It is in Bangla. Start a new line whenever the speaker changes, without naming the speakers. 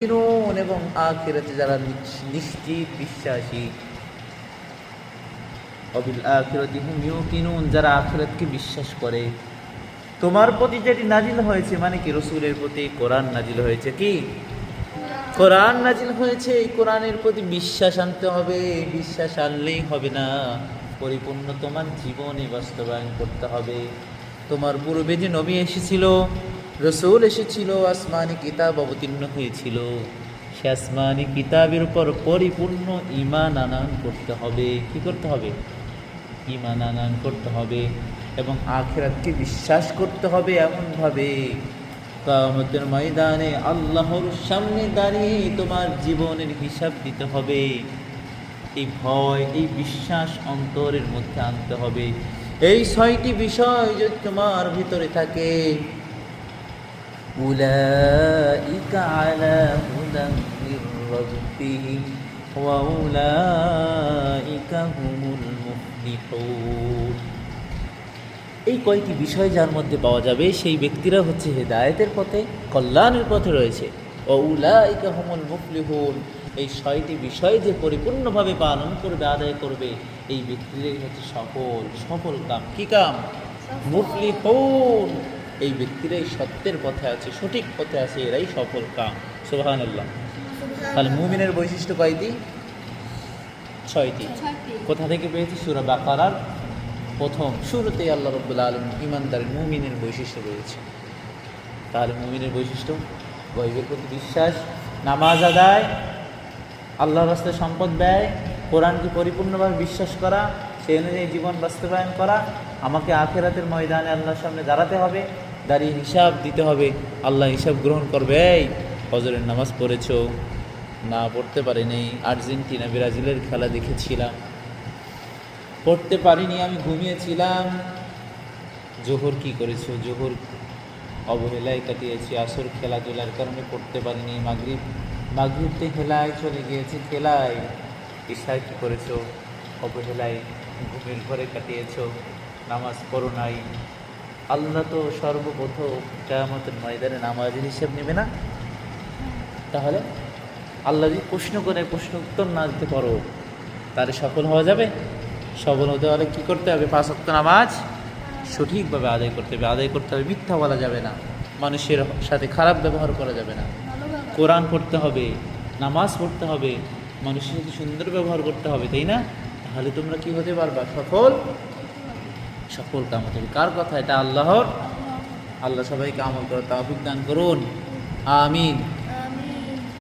এবং আখিরাতে যারা নিশ্চিত বিশ্বাসী, অবিল আখিরাতি হুম ইউকিনুন, যারা আখিরাতকে বিশ্বাস করে। তোমার প্রতি যেটি নাজিল হয়েছে, মানে কি রসুলের প্রতি কোরআন নাজিল হয়েছে, কি কোরআন নাজিল হয়েছে, এই কোরআনের প্রতি বিশ্বাস আনতে হবে। বিশ্বাস আনলেই হবে না, পরিপূর্ণ তোমার জীবনে বাস্তবায়ন করতে হবে। তোমার পূর্বে যে নবী এসেছিল, রসুল এসেছিল, আসমানি কিতাব অবতীর্ণ হয়েছিল, সে আসমানি কিতাবের উপর পরিপূর্ণ ঈমান আনয়ন করতে হবে। কি করতে হবে? ঈমান আনয়ন করতে হবে এবং আখিরাতকে বিশ্বাস করতে হবে এমনভাবে কিয়ামতের ময়দানে আল্লাহর সামনে দাঁড়িয়ে তোমার জীবনের হিসাব দিতে হবে। এই ভয়, এই বিশ্বাস অন্তরের মধ্যে আনতে হবে। এই 6টি বিষয় যদি তোমার ভিতরে থাকে, উলাইকা আলা হুদাম মির রাব্বিহিম ওয়া উলাইকা হুমুল মুফলিহুন। এই কয়টি বিষয় যার মধ্যে পাওয়া যাবে, সেই ব্যক্তিরা হচ্ছে হেদায়েতের পথে, কল্যাণের পথে রয়েছে। ওয়া উলাইকা হুমুল মুফলিহুন, এই 6টি বিষয় যে পরিপূর্ণভাবে পালন করবে, আদায় করবে, এই ব্যক্তিরাই হচ্ছে সফল কাম। কি কাম? মুফলিহুন, এই ব্যক্তিরাই সত্যের পথে আছে, সঠিক পথে আছে, এরাই সফল কাম। সুবহানাল্লাহ। তাহলে মুমিনের বৈশিষ্ট্য কয়টি? 6টি। কোথা থেকে পেয়েছি? সূরা বাকারার প্রথম শুরুতেই আল্লাহ রাব্বুল আলামিন ঈমানদার মুমিনের বৈশিষ্ট্য রয়েছে। তাহলে মুমিনের বৈশিষ্ট্য গয়বের প্রতি বিশ্বাস, নামাজ আদায়, আল্লাহর রাস্তায় সম্পদ ব্যয়, কোরআনকে পরিপূর্ণভাবে বিশ্বাস করা, সেই অনুযায়ী জীবন বাস্তবায়ন করা। আমাকে আখিরাতের ময়দানে আল্লাহর সামনে দাঁড়াতে হবে, দাঁড়িয়ে হিসাব দিতে হবে, আল্লাহ হিসাব গ্রহণ করবে। এই ফজরের নামাজ পড়েছো? না, পড়তে পারিনি, আর্জেন্টিনা ব্রাজিলের খেলা দেখেছিলাম, পড়তে পারিনি, আমি ঘুমিয়েছিলাম। জোহর কি করেছো? জোহর অবহেলায় কাটিয়েছি, আসর খেলাধুলার কারণে পড়তে পারিনি, মাগরিবতে হেলায় চলে গিয়েছে, খেলায়। ইশায় কি করেছো? অবহেলায় ঘুমের ঘরে কাটিয়েছো, নামাজ পড়ো নাই। আল্লাহ তো সর্বপ্রথম কিয়ামতের ময়দানে নামাজের হিসাব নেবে না? তাহলে আল্লাহ যদি প্রশ্ন করে, প্রশ্ন উত্তর না দিতে পারো, তাহলে সফল হওয়া যাবে? সফল হতে হলে কী করতে হবে? 5 ওয়াক্ত নামাজ সঠিকভাবে আদায় করতে হবে। আদায় করতে হবে, মিথ্যা বলা যাবে না, মানুষের সাথে খারাপ ব্যবহার করা যাবে না, কোরআন পড়তে হবে, নামাজ পড়তে হবে, মানুষের সাথে সুন্দর ব্যবহার করতে হবে, তাই না? তাহলে তোমরা কি হতে পারবা? সফল কাম হতে হবে। কার কথা? এটা আল্লাহর। আল্লাহ সবাইকে আমল করার তৌফিক দান করুন, আমিন।